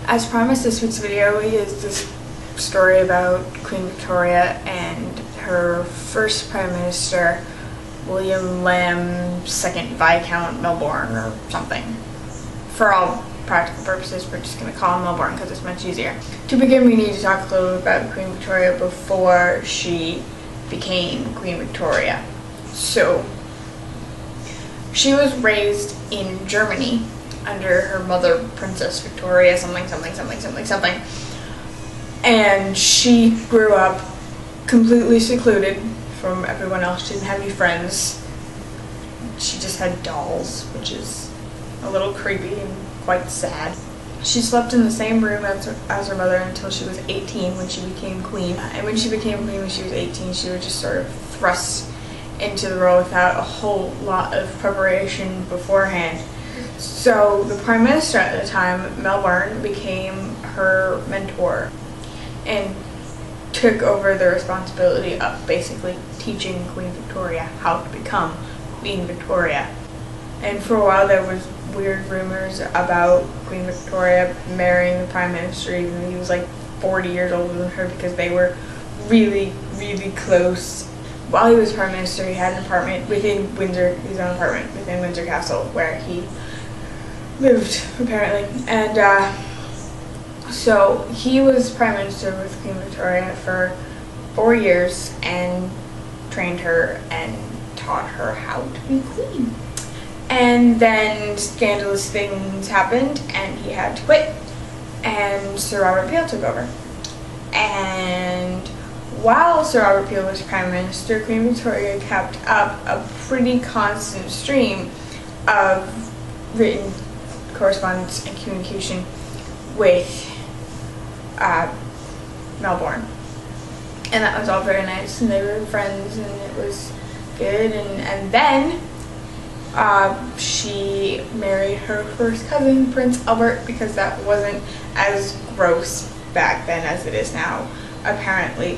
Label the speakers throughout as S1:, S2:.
S1: As promised, this week's video is this story about Queen Victoria and her first Prime Minister, William Lamb, 2nd Viscount Melbourne or something. For all practical purposes, we're just going to call him Melbourne because it's much easier. To begin, we need to talk a little bit about Queen Victoria before she became Queen Victoria. So, she was raised in Germany under her mother, Princess Victoria, something. And she grew up completely secluded from everyone else. She didn't have any friends. She just had dolls, which is a little creepy and quite sad. She slept in the same room as her mother until she was 18 when she became queen. And when she became queen when she was 18, she was just sort of thrust into the role without a whole lot of preparation beforehand. So the Prime Minister at the time, Melbourne, became her mentor and took over the responsibility of basically teaching Queen Victoria how to become Queen Victoria. And for a while there was weird rumors about Queen Victoria marrying the Prime Minister even though he was like 40 years older than her, because they were really, really close. While he was Prime Minister, he had an apartment within Windsor, his own apartment within Windsor Castle, where he lived, apparently. And so he was Prime Minister with Queen Victoria for 4 years and trained her and taught her how to be queen. And then scandalous things happened and he had to quit, and Sir Robert Peel took over. And while Sir Robert Peel was Prime Minister, Queen Victoria kept up a pretty constant stream of written correspondence and communication with Melbourne. And that was all very nice, and they were friends, and it was good. And then she married her first cousin, Prince Albert, because that wasn't as gross back then as it is now, apparently.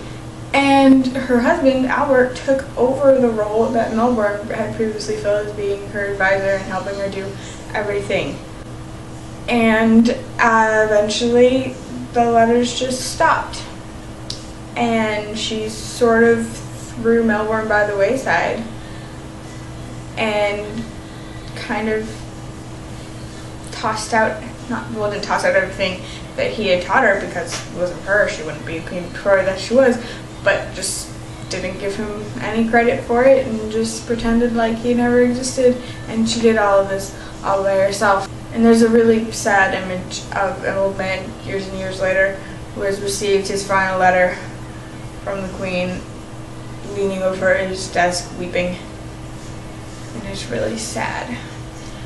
S1: And her husband, Albert, took over the role that Melbourne had previously filled as being her advisor and helping her do everything. And eventually the letters just stopped. And she sort of threw Melbourne by the wayside and kind of didn't toss out everything that he had taught her, because if it wasn't for her, she wouldn't be Queen Victoria that she was, but just didn't give him any credit for it and just pretended like he never existed, and she did all of this all by herself. And there's a really sad image of an old man years and years later who has received his final letter from the Queen, leaning over his desk weeping, and it's really sad.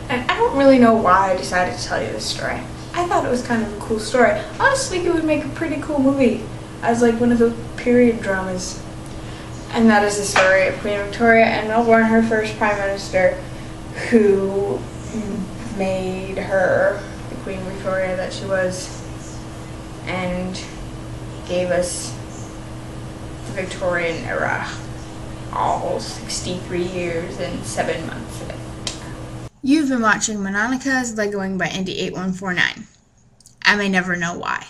S1: And I don't really know why I decided to tell you this story. I thought it was kind of a cool story. I honestly think it would make a pretty cool movie as like one of the period dramas. And that is the story of Queen Victoria and Melbourne, her first Prime Minister, who made her the Queen Victoria that she was and gave us the Victorian era, all 63 years and 7 months of it.
S2: You've been watching Mononica's Legoing by Indy8149. I may never know why.